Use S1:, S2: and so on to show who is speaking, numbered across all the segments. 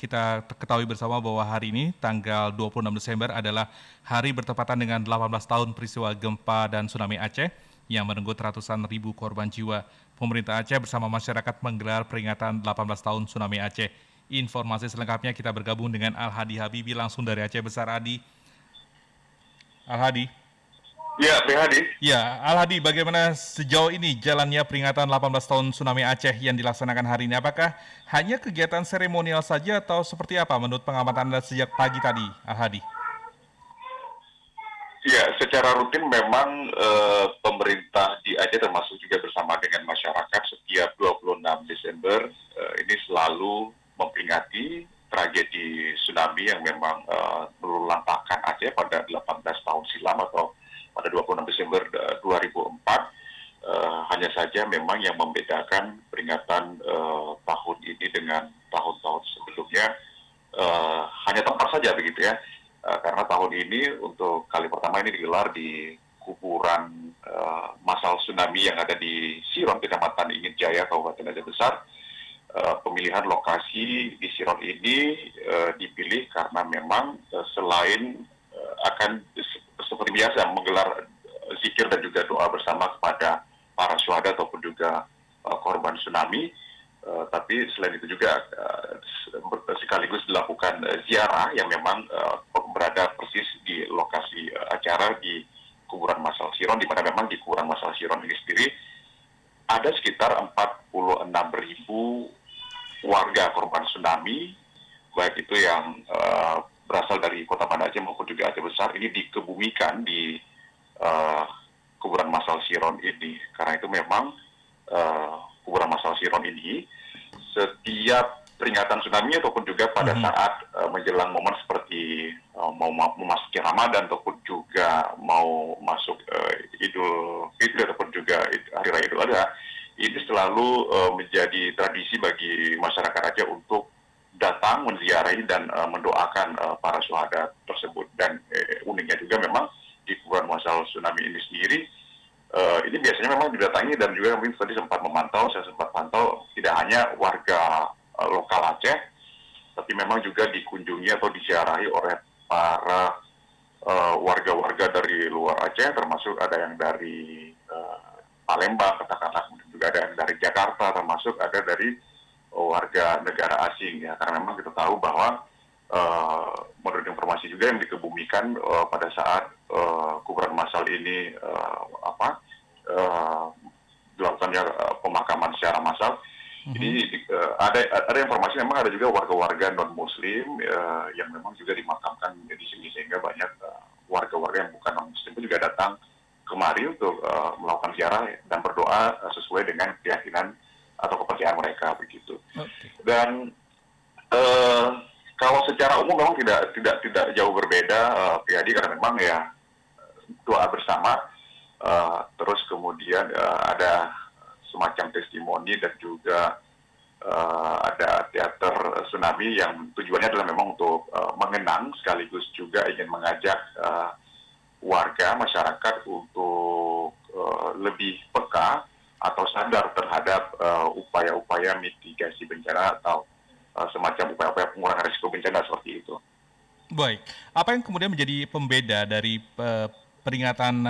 S1: kita ketahui bersama bahwa hari ini tanggal 26 Desember adalah hari bertepatan dengan 18 tahun peristiwa gempa dan tsunami Aceh yang merenggut ratusan ribu korban jiwa. Pemerintah Aceh bersama masyarakat menggelar peringatan 18 tahun tsunami Aceh. Informasi selengkapnya kita bergabung dengan Al-Hadi Habibi langsung dari Aceh Besar. Al-Hadi.
S2: Ya, PHD.
S1: Ya, Al-Hadi, bagaimana sejauh ini jalannya peringatan 18 tahun tsunami Aceh yang dilaksanakan hari ini? Apakah hanya kegiatan seremonial saja atau seperti apa menurut pengamatan Anda sejak pagi tadi, Al-Hadi?
S2: Ya, secara rutin memang pemerintah di Aceh termasuk juga bersama dengan masyarakat setiap 26 Desember ini selalu memperingati tragedi tsunami yang memang meluluhlantahkan Aceh pada 18 tahun silam atau pada 26 Desember 2004. Hanya saja memang yang membedakan peringatan tahun ini dengan tahun-tahun sebelumnya hanya tempat saja begitu ya. Karena tahun ini untuk kali pertama ini digelar di kuburan masal tsunami yang ada di Siron, Kecamatan Ingin Jaya, Kabupaten Aceh Besar. Pemilihan lokasi di Siron ini dipilih karena memang selain akan seperti biasa menggelar zikir dan juga doa bersama kepada para syuhada ataupun juga korban tsunami, tapi selain itu juga sekaligus dilakukan ziarah yang memang berada persis di lokasi acara di kuburan masal Siron, di mana memang di kuburan masal Siron ini sendiri ada sekitar 46.000 warga korban tsunami, baik itu yang berasal dari Kota Banda Aceh maupun juga Aceh Besar, ini dikebumikan di kuburan masal Siron ini. Karena itu memang kuburan masal Siron ini setiap peringatan tsunami ataupun juga pada saat menjelang momen seperti mau memasuki Ramadan ataupun juga mau masuk Idul Fitri ataupun juga Hari Raya Idul Adha, ini selalu menjadi tradisi bagi masyarakat Aceh untuk datang menziarahi dan mendoakan para syuhada tersebut. Dan uniknya juga memang di kuburan masal tsunami ini sendiri, ini biasanya memang didatangi dan juga mungkin tadi saya sempat pantau tidak hanya warga lokal Aceh, tapi memang juga dikunjungi atau diziarahi oleh para warga-warga dari luar Aceh, termasuk ada yang dari Palembang, katakanlah, kemudian juga ada yang dari Jakarta, termasuk ada dari warga negara asing ya, karena memang kita tahu bahwa menurut informasi juga yang dikebumikan pada saat kuburan masal ini dilakukannya pemakaman secara massal. Jadi ada informasi memang ada juga warga-warga non-Muslim yang memang juga dimakamkan di sini, sehingga banyak warga-warga yang bukan non-Muslim itu juga datang kemari untuk melakukan ziarah dan berdoa sesuai dengan keyakinan atau kepercayaan mereka begitu.
S1: Okay.
S2: Dan kalau secara umum memang tidak jauh berbeda, PAD, karena memang ya doa bersama, terus kemudian ada semacam testimoni dan juga ada teater tsunami yang tujuannya adalah memang untuk mengenang sekaligus juga ingin mengajak warga masyarakat untuk lebih peka atau sadar terhadap upaya-upaya mitigasi bencana atau semacam upaya-upaya pengurangan risiko bencana seperti itu.
S1: Baik, apa yang kemudian menjadi pembeda dari peringatan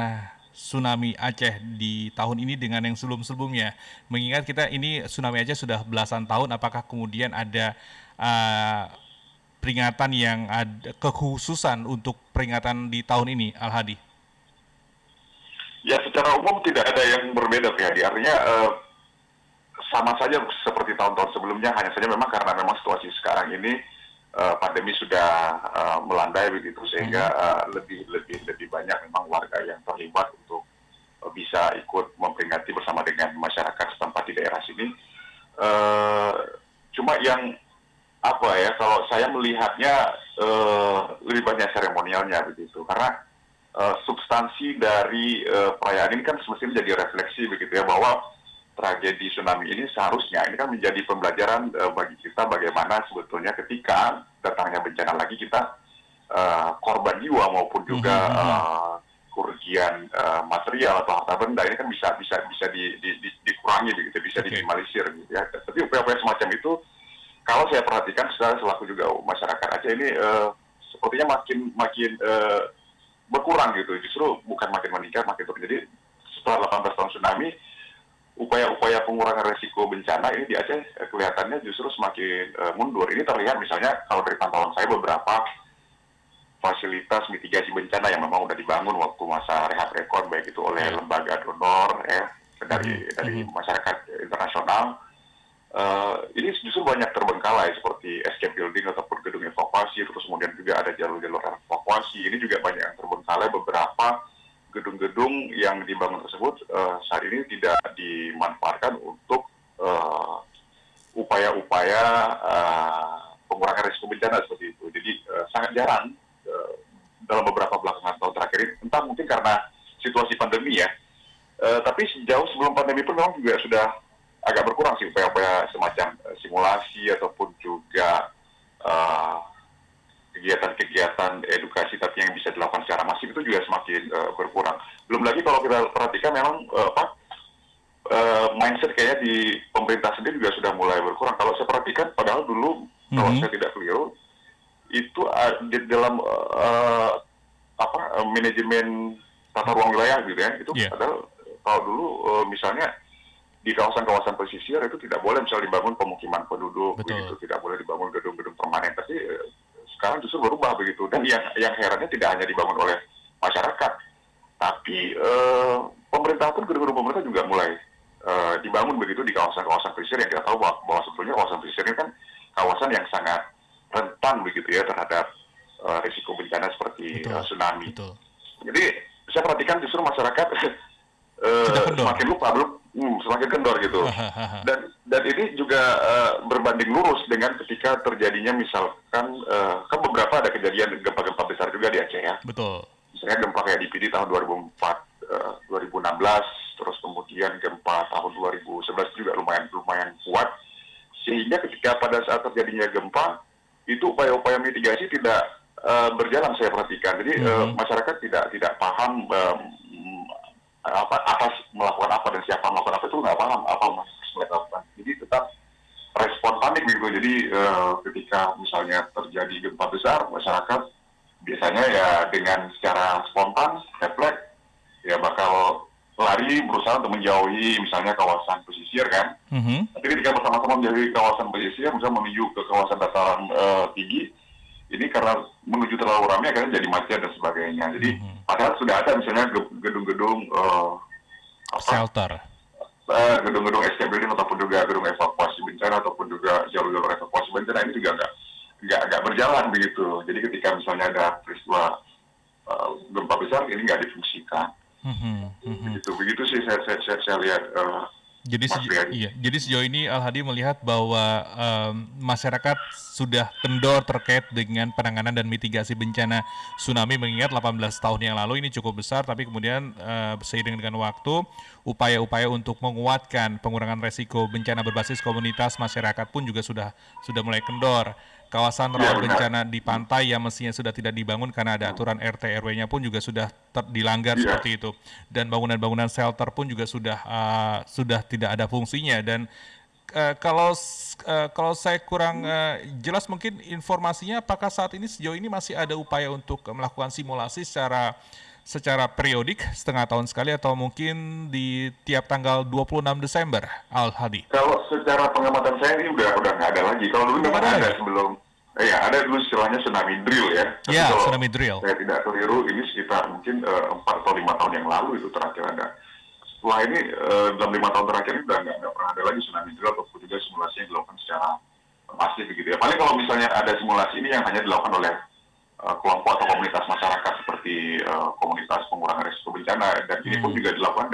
S1: tsunami Aceh di tahun ini dengan yang sebelum-sebelumnya? Mengingat kita ini tsunami Aceh sudah belasan tahun, apakah kemudian ada peringatan yang ada kekhususan untuk peringatan di tahun ini, Al-Hadi?
S2: Ya, secara umum tidak ada yang berbeda, Fihadi. Artinya sama saja seperti tahun-tahun sebelumnya, hanya saja memang karena memang situasi sekarang ini pandemi sudah melandai begitu, sehingga lebih banyak memang warga yang terlibat untuk bisa ikut memperingati bersama dengan masyarakat setempat di daerah sini. Cuma yang kalau saya melihatnya lebih banyak seremonialnya begitu, karena substansi dari perayaan ini kan semestinya menjadi refleksi begitu ya, bahwa tragedi tsunami ini seharusnya ini kan menjadi pembelajaran bagi kita bagaimana sebetulnya ketika datangnya bencana lagi kita korban jiwa maupun juga kerugian material atau harta benda ini kan bisa dikurangi begitu, bisa diminimalisir gitu ya. Tapi upaya-upaya semacam itu kalau saya perhatikan secara selaku juga masyarakat Aceh ini sepertinya makin berkurang gitu. Justru bukan makin meningkat, makin turun. Jadi setelah 18 tahun tsunami, upaya-upaya pengurangan resiko bencana ini di Aceh kelihatannya justru semakin mundur. Ini terlihat misalnya kalau dari pantauan saya beberapa fasilitas mitigasi bencana yang memang sudah dibangun waktu masa rehab rekon, baik itu oleh lembaga donor dari masyarakat internasional. Ini justru banyak terbengkalai seperti escape building ataupun gedung evakuasi, terus kemudian juga ada jalur-jalur evakuasi. Ini juga banyak yang terbengkalai. Beberapa gedung-gedung yang dibangun tersebut saat ini tidak dimanfaatkan untuk upaya-upaya pengurangan risiko bencana seperti itu. Jadi sangat jarang dalam beberapa belakangan tahun terakhir ini, entah mungkin karena situasi pandemi ya. Tapi jauh sebelum pandemi pun memang juga sudah agak berkurang sih upaya-upaya semacam simulasi ataupun juga kegiatan-kegiatan edukasi tapi yang bisa dilakukan secara masif itu juga semakin berkurang. Belum lagi kalau kita perhatikan memang mindset kayaknya di pemerintah sendiri juga sudah mulai berkurang. Kalau saya perhatikan padahal dulu kalau saya tidak keliru itu di dalam manajemen tata ruang wilayah gitu ya, itu padahal kalau dulu misalnya di kawasan-kawasan pesisir itu tidak boleh misalnya dibangun pemukiman penduduk, begitu, tidak boleh dibangun gedung-gedung permanen. Tapi sekarang justru berubah begitu. Dan yang herannya tidak hanya dibangun oleh masyarakat, tapi pemerintah pun, gedung-gedung pemerintah juga mulai dibangun begitu di kawasan-kawasan pesisir yang kita tahu bahwa sebetulnya kawasan pesisir ini kan kawasan yang sangat rentan begitu ya terhadap risiko bencana seperti tsunami. Betul. Jadi saya perhatikan justru masyarakat semakin lupa, semakin kendor gitu. Dan ini juga berbanding lurus dengan ketika terjadinya misalkan kan beberapa ada kejadian gempa-gempa besar juga di Aceh ya. Betul. Misalnya gempa kayak di PD tahun 2004, 2016, terus kemudian gempa tahun 2011 juga lumayan kuat. Sehingga ketika pada saat terjadinya gempa itu upaya-upaya mitigasi tidak berjalan saya perhatikan. Jadi masyarakat tidak paham atas melakukan apa dan siapa melakukan apa itu nggak paham apa harus mereka lakukan. Jadi tetap respon panik gitu. Jadi ketika misalnya terjadi gempa besar, masyarakat biasanya ya dengan secara spontan, refleks, ya bakal lari berusaha untuk menjauhi misalnya kawasan pesisir kan. Tapi ketika bersama-sama menjauhi kawasan pesisir, misalnya menuju ke kawasan dataran tinggi, ini karena menuju terlalu ramai akhirnya jadi macet dan sebagainya. Jadi padahal sudah ada misalnya gedung-gedung shelter, gedung-gedung escape building ataupun juga gedung evakuasi bencana ataupun juga jalur-jalur evakuasi bencana ini juga nggak berjalan begitu. Jadi ketika misalnya ada peristiwa gempa besar ini nggak difungsikan. Begitu sih saya lihat.
S1: Jadi sejauh ini Al-Hadi melihat bahwa masyarakat sudah kendor terkait dengan penanganan dan mitigasi bencana tsunami, mengingat 18 tahun yang lalu ini cukup besar, tapi kemudian seiring dengan waktu upaya-upaya untuk menguatkan pengurangan resiko bencana berbasis komunitas masyarakat pun juga sudah mulai kendor. Kawasan rawan bencana di pantai yang mestinya sudah tidak dibangun karena ada aturan RT RW-nya pun juga sudah dilanggar seperti itu, dan bangunan-bangunan shelter pun juga sudah tidak ada fungsinya. Dan kalau saya kurang jelas mungkin informasinya, apakah saat ini sejauh ini masih ada upaya untuk melakukan simulasi secara periodik setengah tahun sekali atau mungkin di tiap tanggal 26 Desember, Al-Hadi?
S2: Kalau secara pengamatan saya ini udah nggak ada lagi. Kalau dulu memang ada sebelum, ada dulu istilahnya tsunami drill ya.
S1: Iya, tsunami drill.
S2: Saya tidak keliru, ini sekitar mungkin 4 atau 5 tahun yang lalu itu terakhir ada. Setelah ini dalam 5 tahun terakhir ini udah nggak pernah ada lagi tsunami drill ataupun juga simulasi yang dilakukan secara masif begitu ya. Paling kalau misalnya ada simulasi ini yang hanya dilakukan oleh kelompok atau komunitas masyarakat seperti komunitas pengurangan risiko bencana, dan ini pun juga dilakukan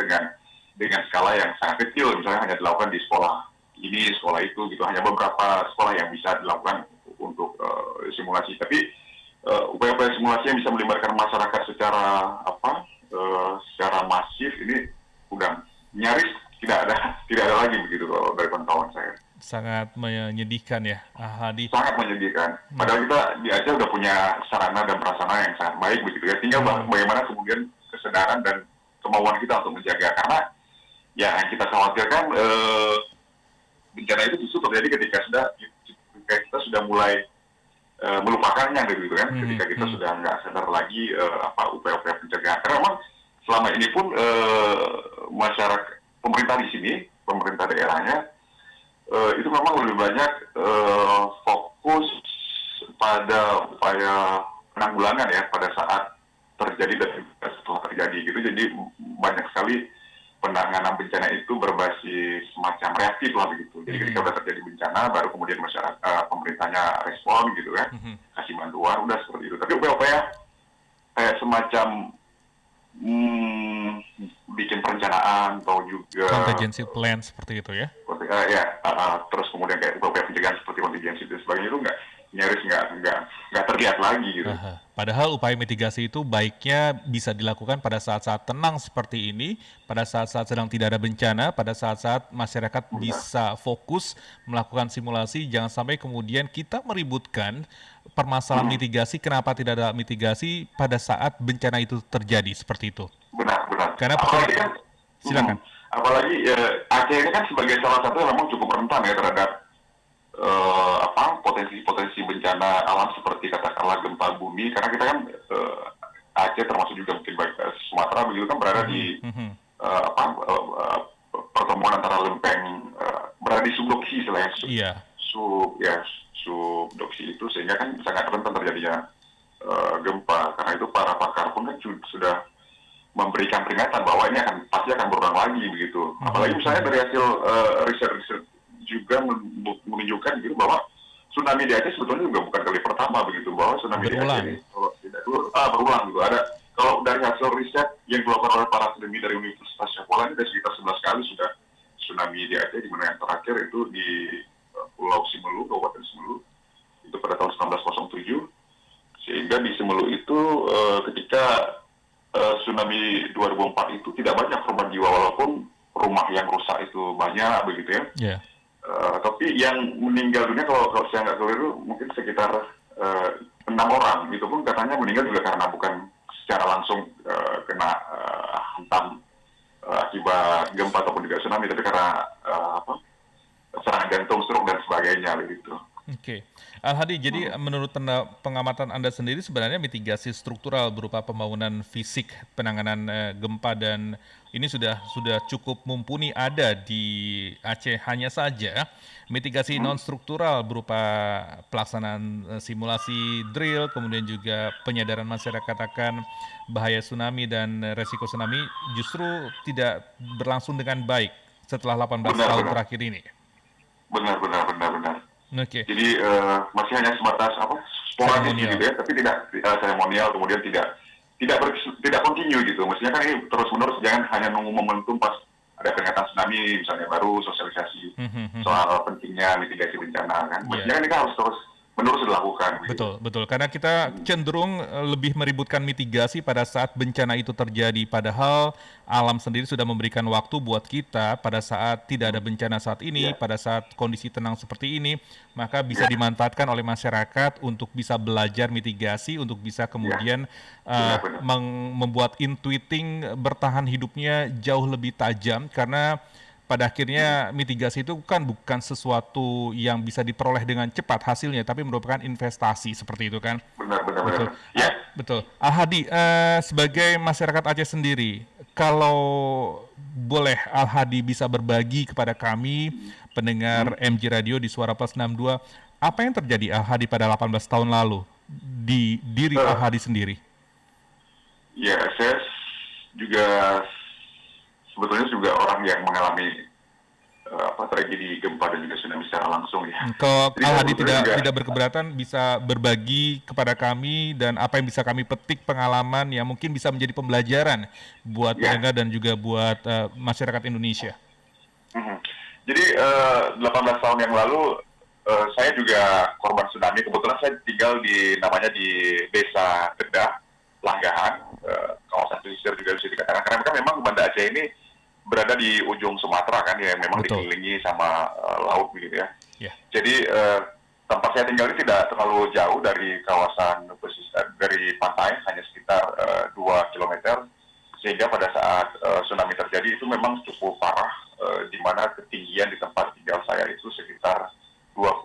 S2: dengan skala yang sangat kecil, misalnya hanya dilakukan di sekolah ini, sekolah itu gitu, hanya beberapa sekolah yang bisa dilakukan untuk simulasi. Tapi upaya-upaya simulasi yang bisa melibatkan masyarakat secara masif ini udah nyaris tidak ada lagi begitu kalau dari pantauan saya.
S1: Sangat menyedihkan ya, Hadi.
S2: Sangat menyedihkan. Padahal kita di Aceh udah punya sarana dan prasarana yang sangat baik begitu ya. Tinggal bagaimana kemudian kesadaran dan kemauan kita untuk menjaga. Karena ya yang kita khawatirkan bencana itu justru terjadi ketika sudah kayak kita sudah mulai melupakannya gitu kan, ketika kita sudah nggak sadar lagi upaya-upaya pencegahan. Karena memang selama ini pun masyarakat, pemerintah di sini, pemerintah daerahnya itu memang lebih banyak fokus pada upaya penanggulangan ya pada saat terjadi dan setelah terjadi gitu. Jadi banyak sekali penanganan bencana itu berbasis semacam reaktif lah begitu. Jadi ketika sudah terjadi bencana, baru kemudian masyarakat pemerintahnya respon gitu kan, kasih bantuan, udah seperti itu. Tapi upaya-upaya kayak semacam bikin perencanaan atau juga
S1: Contingency plan seperti itu ya?
S2: terus kemudian kayak upaya pencegahan seperti kontingensi dan sebagainya itu nyaris nggak terlihat lagi gitu.
S1: Padahal upaya mitigasi itu baiknya bisa dilakukan pada saat-saat tenang seperti ini, pada saat-saat sedang tidak ada bencana, pada saat-saat masyarakat bisa fokus melakukan simulasi, jangan sampai kemudian kita meributkan permasalahan mitigasi, kenapa tidak ada mitigasi pada saat bencana itu terjadi, seperti itu.
S2: Benar.
S1: Karena
S2: apalagi kan,
S1: silakan.
S2: Apalagi Aceh ini kan sebagai salah satu yang memang cukup rentan ya terhadap potensi bencana alam seperti katakanlah gempa bumi, karena kita kan Aceh termasuk juga mungkin Sumatera begitu kan berada di pertemuan antara lempeng, berada di subduksi istilahnya, subduksi itu, sehingga kan sangat rentan terjadinya gempa. Karena itu para pakar pun kan sudah memberikan peringatan bahwa ini pasti akan berulang lagi begitu. Apalagi misalnya dari hasil riset juga menunjukkan gitu bahwa tsunami di Aceh sebetulnya juga bukan kali pertama begitu, bahwa tsunami di Aceh ini kalau tidak berulang gitu. Kalau dari hasil riset yang dilakukan oleh para akademi dari Universitas Syapolan, ada sekitar 11 kali sudah tsunami di Aceh, di mana yang terakhir itu di Pulau Simelu, Kabupaten Simelu, itu pada tahun 1907. Sehingga di Simelu itu ketika tsunami 2004 itu tidak banyak korban jiwa, walaupun rumah yang rusak itu banyak begitu ya. Tapi yang meninggal dunia kalau saya nggak keliru mungkin sekitar 6 orang. Itu pun katanya meninggal juga karena bukan secara langsung kena hantam akibat gempa ataupun juga tsunami, tapi karena serangan jantung, stroke dan sebagainya begitu.
S1: Oke. Al-Hadi, jadi menurut pengamatan Anda sendiri sebenarnya mitigasi struktural berupa pembangunan fisik penanganan gempa dan ini sudah cukup mumpuni ada di Aceh. Hanya saja mitigasi non-struktural berupa pelaksanaan simulasi drill, kemudian juga penyadaran masyarakat akan bahaya tsunami dan resiko tsunami justru tidak berlangsung dengan baik setelah 18 tahun terakhir ini.
S2: Benar.
S1: Okay.
S2: Jadi masih hanya sebatas sporadis gitu ya, tapi tidak seremonial, kemudian tidak kontinu gitu. Mestinya kan ini terus-menerus, jangan hanya nunggu momentum pas ada peringatan tsunami misalnya baru sosialisasi soal pentingnya mitigasi bencana kan. Mestinya kan ini harus terus menerus dilakukan.
S1: Betul. Karena kita cenderung lebih meributkan mitigasi pada saat bencana itu terjadi. Padahal alam sendiri sudah memberikan waktu buat kita pada saat tidak ada bencana saat ini, pada saat kondisi tenang seperti ini, maka bisa dimanfaatkan oleh masyarakat untuk bisa belajar mitigasi, untuk bisa kemudian membuat intuiting bertahan hidupnya jauh lebih tajam, karena pada akhirnya mitigasi itu kan bukan sesuatu yang bisa diperoleh dengan cepat hasilnya, tapi merupakan investasi seperti itu kan.
S2: Benar.
S1: Betul. Al-Hadi, sebagai masyarakat Aceh sendiri, kalau boleh Al-Hadi bisa berbagi kepada kami, pendengar MG Radio di Suara Plus 62, apa yang terjadi Al-Hadi pada 18 tahun lalu di diri Al-Hadi sendiri?
S2: Ya, saya juga sebetulnya juga orang yang mengalami tragedi gempa dan juga tsunami secara langsung ya.
S1: Kalau Al-Hadi tidak berkeberatan bisa berbagi kepada kami dan apa yang bisa kami petik pengalaman yang mungkin bisa menjadi pembelajaran buat pendengar dan juga buat masyarakat Indonesia.
S2: Jadi 18 tahun yang lalu saya juga korban tsunami. Kebetulan saya tinggal di Desa Kedah, Langgahan, kawasan pesisir juga bisa dikatakan. Karena memang Banda Aceh ini berada di ujung Sumatera kan, ya memang dikelilingi sama laut begitu ya. Jadi tempat saya tinggal ini tidak terlalu jauh dari kawasan pesisir, dari pantai, hanya sekitar 2 km. Sehingga pada saat tsunami terjadi itu memang cukup parah, di mana ketinggian di tempat tinggal saya itu sekitar 20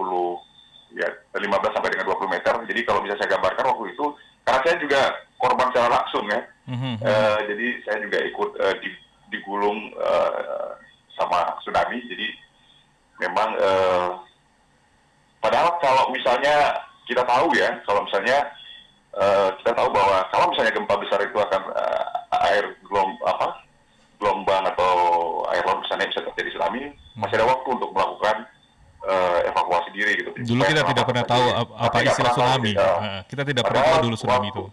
S2: meter. Jadi kalau bisa saya gambarkan waktu itu, karena saya juga korban secara langsung ya. Jadi saya juga ikut digulung sama tsunami. Jadi memang padahal kalau misalnya kita tahu ya, kalau misalnya kita tahu bahwa kalau misalnya gempa besar itu akan gelombang atau air laut besarnya bisa terjadi tsunami, masih ada waktu untuk melakukan evakuasi diri gitu.
S1: Dulu kita tidak pernah tahu apa istilah tsunami. Kita tidak pernah tahu dulu tsunami itu.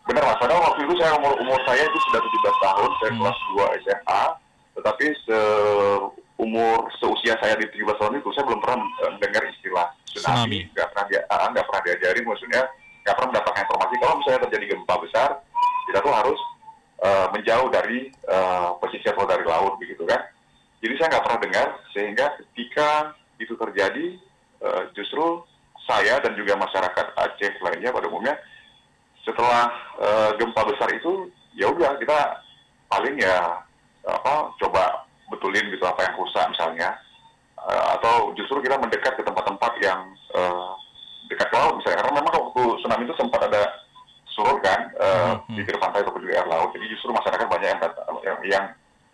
S2: Benar mas, padahal waktu itu saya umur saya itu sudah 17 tahun, saya kelas 2 SMA, tetapi seusia saya di 17 tahun itu saya belum pernah mendengar istilah tsunami. Nggak pernah diajarin, maksudnya nggak pernah mendapatkan informasi kalau misalnya terjadi gempa besar, kita tuh harus menjauh dari pesisir atau dari laut begitu kan. Jadi saya nggak pernah dengar, sehingga ketika itu terjadi, justru saya dan juga masyarakat Aceh lainnya pada umumnya, setelah gempa besar itu, ya udah kita paling coba betulin gitu apa yang rusak misalnya, atau justru kita mendekat ke tempat-tempat yang dekat laut misalnya, karena memang waktu tsunami itu sempat ada surut kan bibir pantai ataupun juga air laut. Jadi justru masyarakat banyak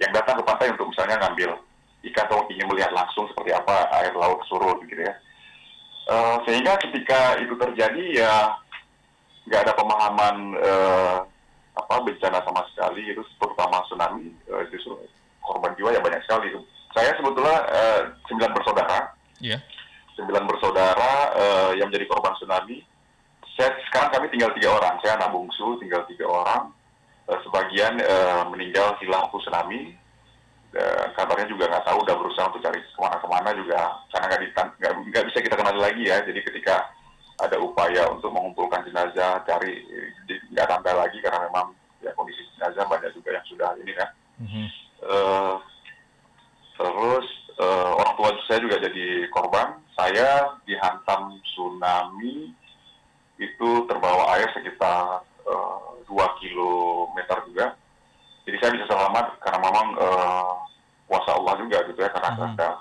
S2: yang datang ke pantai untuk misalnya ngambil ikan atau ingin melihat langsung seperti apa air laut surut gitu ya. Sehingga ketika itu terjadi ya nggak ada pemahaman bencana sama sekali, itu terutama tsunami, justru korban jiwa ya banyak sekali. Saya sebetulnya 9 bersaudara, 9 bersaudara yang menjadi korban tsunami. Sekarang kami tinggal 3 orang, saya anak bungsu, tinggal 3 orang. Sebagian meninggal hilang waktu tsunami. Kabarnya juga nggak tahu, udah berusaha untuk cari kemana-kemana juga, karena nggak bisa kita kenali lagi ya. Jadi ketika ada upaya untuk mengumpulkan jenazah, cari nggak tanda lagi, karena memang ya kondisi jenazah banyak juga yang sudah ini kan. Terus orang tua saya juga jadi korban. Saya dihantam tsunami itu terbawa air sekitar 2 kilometer juga. Jadi saya bisa selamat karena memang kuasa Allah juga gitu ya, karena kehendak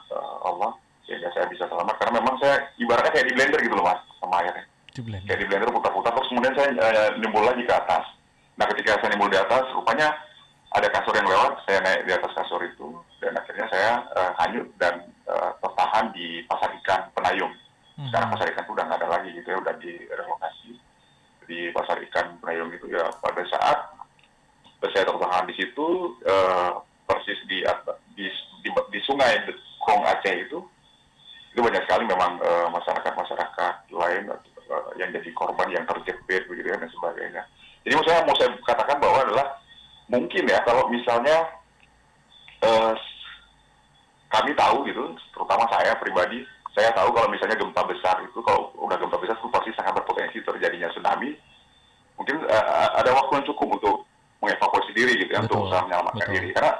S2: Allah, sehingga saya bisa selamat. Karena memang saya ibaratnya kayak di blender gitu loh mas, sama airnya. Kayak di blender putar-putar, terus kemudian saya nimbul lagi ke atas. Nah ketika saya nimbul di atas, rupanya ada kasur yang lewat, saya naik di atas kasur itu, dan akhirnya saya hanyut dan tertahan di pasar ikan Penayung. Sekarang pasar ikan itu udah nggak ada lagi gitu ya, udah direlokasi di pasar ikan Penayung itu ya. Pada saat saya tertahan di situ, persis di sungai Krong Aceh itu banyak sekali memang masyarakat lain yang jadi korban, yang terjepit begitu ya dan sebagainya. Jadi mau saya katakan bahwa adalah mungkin ya kalau misalnya kami tahu gitu, terutama saya pribadi, saya tahu kalau misalnya gempa besar itu, kalau udah gempa besar itu pasti sangat berpotensi terjadinya tsunami. Mungkin ada waktu yang cukup untuk mengevakuasi diri gitu ya, untuk usaha menyelamatkan diri. Karena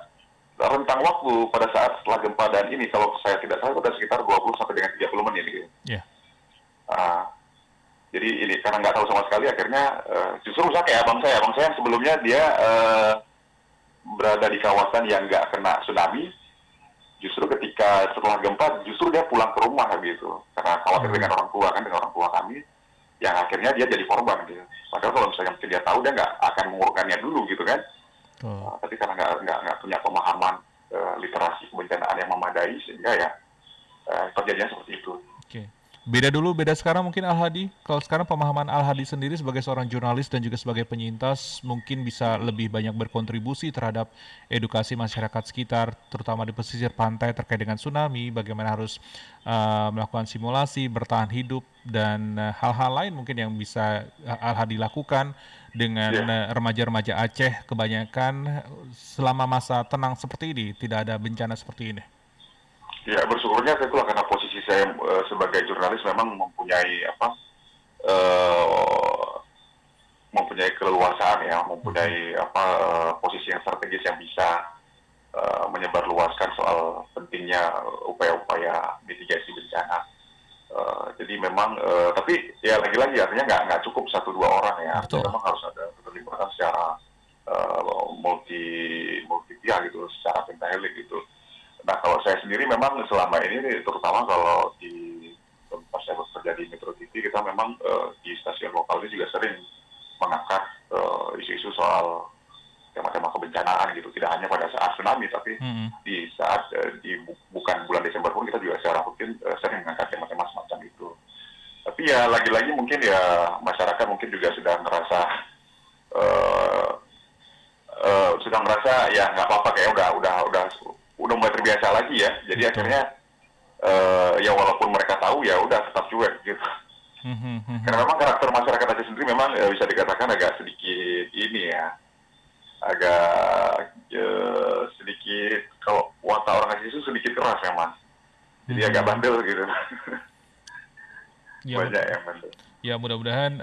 S2: rentang waktu pada saat setelah gempa dan ini, kalau saya tidak salah itu ada sekitar 20 sampai dengan 30 menit gitu. Jadi ini karena nggak tahu sama sekali, akhirnya justru usaha kayak abang saya yang sebelumnya dia berada di kawasan yang nggak kena tsunami. Justru ketika setelah gempa, justru dia pulang ke rumah gitu, karena khawatir dengan orang tua kami, yang akhirnya dia jadi korban gitu. Padahal kalau misalnya mungkin dia tahu, dia nggak akan mengurungkannya dulu gitu kan. Tapi karena nggak punya pemahaman literasi kebencanaan yang memadai, sehingga ya terjadinya seperti itu.
S1: Beda sekarang mungkin Al-Hadi. Kalau sekarang pemahaman Al-Hadi sendiri sebagai seorang jurnalis dan juga sebagai penyintas mungkin bisa lebih banyak berkontribusi terhadap edukasi masyarakat sekitar, terutama di pesisir pantai terkait dengan tsunami, bagaimana harus melakukan simulasi, bertahan hidup, dan hal-hal lain mungkin yang bisa Al-Hadi lakukan dengan remaja-remaja Aceh kebanyakan selama masa tenang seperti ini, tidak ada bencana seperti ini.
S2: Ya bersyukurnya saya itulah, karena posisi saya sebagai jurnalis memang mempunyai mempunyai keleluasaan ya, mempunyai posisi yang strategis yang bisa menyebarluaskan soal pentingnya upaya-upaya mitigasi bencana. Jadi memang tapi ya lagi-lagi artinya nggak cukup 1-2 orang ya, memang harus ada keterlibatan secara multi pihak gitu, secara pentahelik gitu. Nah kalau saya sendiri memang selama ini, terutama kalau di tempat saya bekerja di Metro TV, kita memang di kebencanaan gitu, tidak hanya pada saat tsunami, tapi di saat bukan bulan Desember pun kita juga secara rutin sering mengangkat tema-tema semacam itu. Tapi ya lagi-lagi mungkin ya masyarakat mungkin juga sudah merasa ya nggak apa-apa, kayak udah mulai terbiasa lagi ya. Jadi akhirnya ya walaupun mereka tahu ya udah tetap cuek gitu. Karena memang karakter masyarakat Aceh sendiri memang bisa dikatakan agak sedikit ini ya, agak sedikit, kalau watak orang Aceh itu sedikit keras memang. Jadi agak bandel gitu.
S1: Ya,
S2: Banyak yang bandel.
S1: ya mudah-mudahan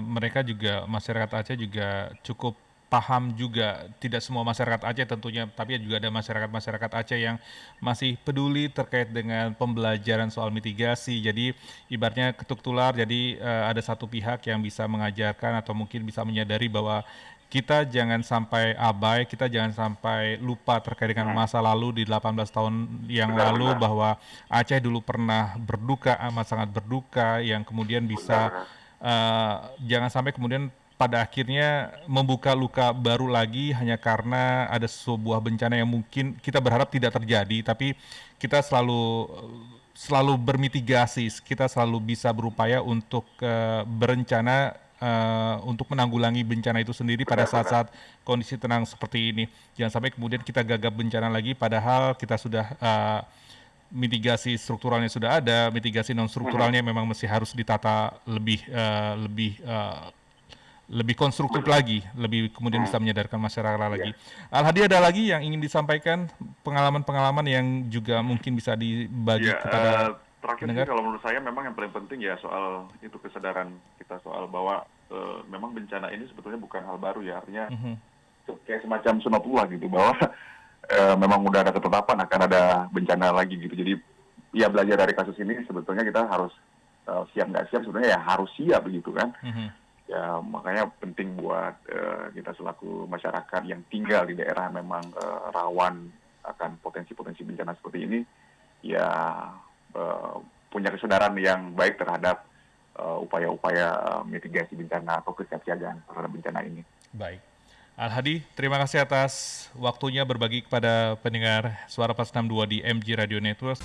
S1: mereka juga, masyarakat Aceh juga cukup paham juga, tidak semua masyarakat Aceh tentunya, tapi juga ada masyarakat-masyarakat Aceh yang masih peduli terkait dengan pembelajaran soal mitigasi. Jadi ibaratnya ketuk tular, jadi ada satu pihak yang bisa mengajarkan atau mungkin bisa menyadari bahwa kita jangan sampai abai, kita jangan sampai lupa terkait dengan masa lalu di 18 tahun yang lalu, bahwa Aceh dulu pernah berduka, amat sangat berduka, yang kemudian bisa jangan sampai kemudian pada akhirnya membuka luka baru lagi hanya karena ada sebuah bencana yang mungkin kita berharap tidak terjadi, tapi kita selalu bermitigasi, kita selalu bisa berupaya untuk berencana untuk menanggulangi bencana itu sendiri pada saat-saat kondisi tenang seperti ini. Jangan sampai kemudian kita gagap bencana lagi padahal kita sudah mitigasi strukturalnya sudah ada, mitigasi non strukturalnya memang masih harus ditata lebih konstruktif lagi, lebih kemudian bisa menyadarkan masyarakat lagi. Al-Hadi, ada lagi yang ingin disampaikan, pengalaman-pengalaman yang juga mungkin bisa dibagi kepada
S3: terakhir
S1: pendengar?
S3: sih kalau menurut saya memang yang paling penting ya soal itu kesadaran kita soal bahwa memang bencana ini sebetulnya bukan hal baru ya, artinya kayak semacam sunatullah gitu, bahwa memang udah ada ketetapan akan ada bencana lagi gitu. Jadi ya belajar dari kasus ini sebetulnya kita harus siap nggak siap, sebenarnya ya harus siap begitu kan. Ya makanya penting buat kita selaku masyarakat yang tinggal di daerah memang rawan akan potensi-potensi bencana seperti ini, ya punya kesadaran yang baik terhadap upaya-upaya mitigasi bencana atau kesiapsiagaan terhadap bencana ini.
S1: Baik. Al-Hadi, terima kasih atas waktunya berbagi kepada pendengar Suara Pas 62 di MG Radio Network.